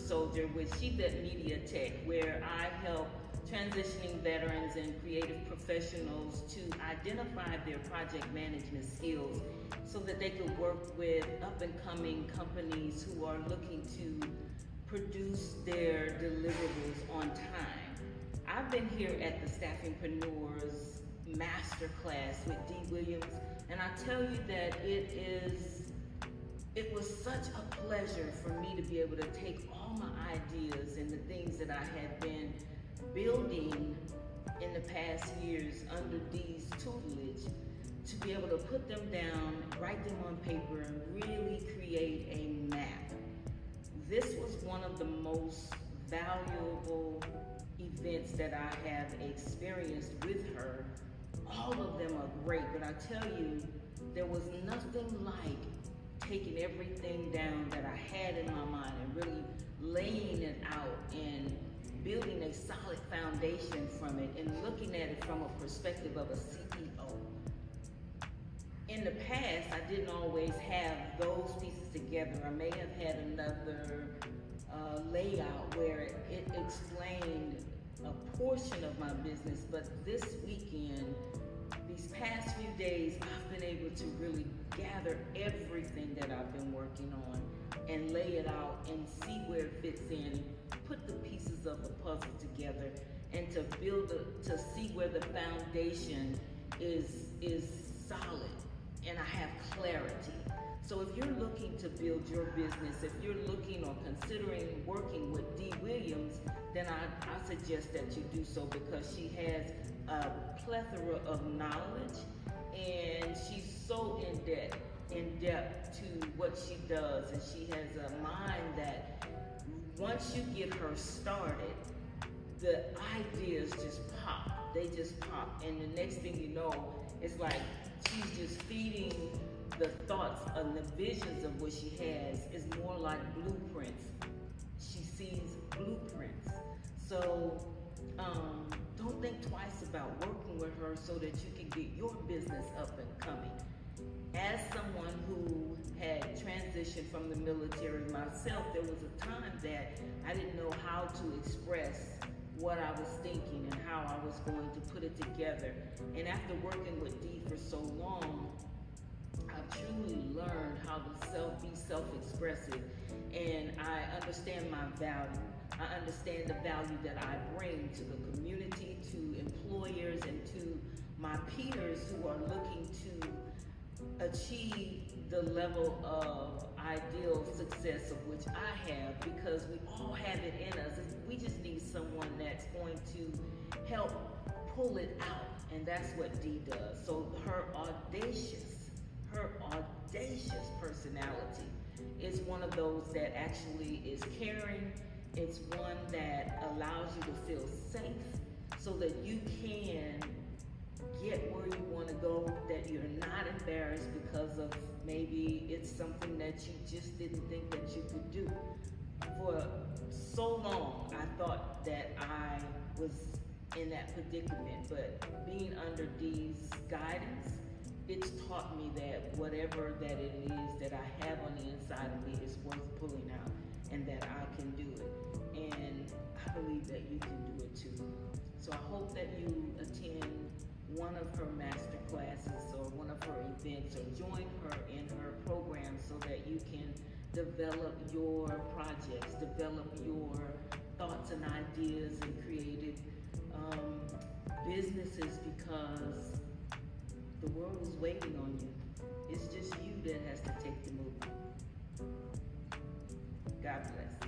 soldier with SheVet Media Tech, where I help transitioning veterans and creative professionals to identify their project management skills so that they could work with up-and-coming companies who are looking to produce their deliverables on time. I've been here at the Staffingpreneurs Masterclass with Dee Williams, and I tell you that it was such a pleasure for me to be able to take all my ideas and the things that I had been building in the past years under Dee's tutelage, to be able to put them down, write them on paper, and really create a map. This was one of the most valuable events that I have experienced with her. All of them are great, but I tell you, there was nothing like taking everything down that I had in my mind and really laying it out and building a solid foundation from it and looking at it from a perspective of a CEO. In the past, I didn't always have those pieces together. I may have had another layout where it explained a portion of my business, but this weekend, these past few days, I've been able to really gather everything that I've been working on and lay it out and see where it fits in, put the pieces of the puzzle together, and to to see where the foundation is solid and I have clarity. So if you're looking to build your business, if you're looking or considering working with Dee Williams, then I suggest that you do so, because she has a plethora of knowledge and she's so in depth to what she does, and she has a mind that once you get her started, the ideas just pop. They just pop, and the next thing you know, it's like she's just feeding the thoughts and the visions of what she has is more like blueprints. She sees blueprints. So don't think twice about working with her so that you can get your business up and coming. As someone who had transitioned from the military myself, there was a time that I didn't know how to express what I was thinking and how I was going to put it together. And after working with Dee for so long, I truly learned how to be self-expressive, and I understand my value. I understand the value that I bring to the community, to employers, and to my peers who are looking to achieve the level of ideal success of which I have, because we all have it in us. We just need someone that's going to help pull it out, and that's what Dee does. So her audacious personality is one of those that actually is caring. It's one that allows you to feel safe so that you can get where you want to go, that you're not embarrassed because of maybe it's something that you just didn't think that you could do. For so long, I thought that I was in that predicament, but being under Dee's guidance, it's taught me that whatever that it is that I have on the inside of me is worth pulling out, and that I can do it. And I believe that you can do it too. So I hope that you attend one of her master classes or one of her events, or join her in her program so that you can develop your projects, develop your thoughts and ideas and creative businesses, because the world is waiting on you. It's just you that has to take the move. God bless.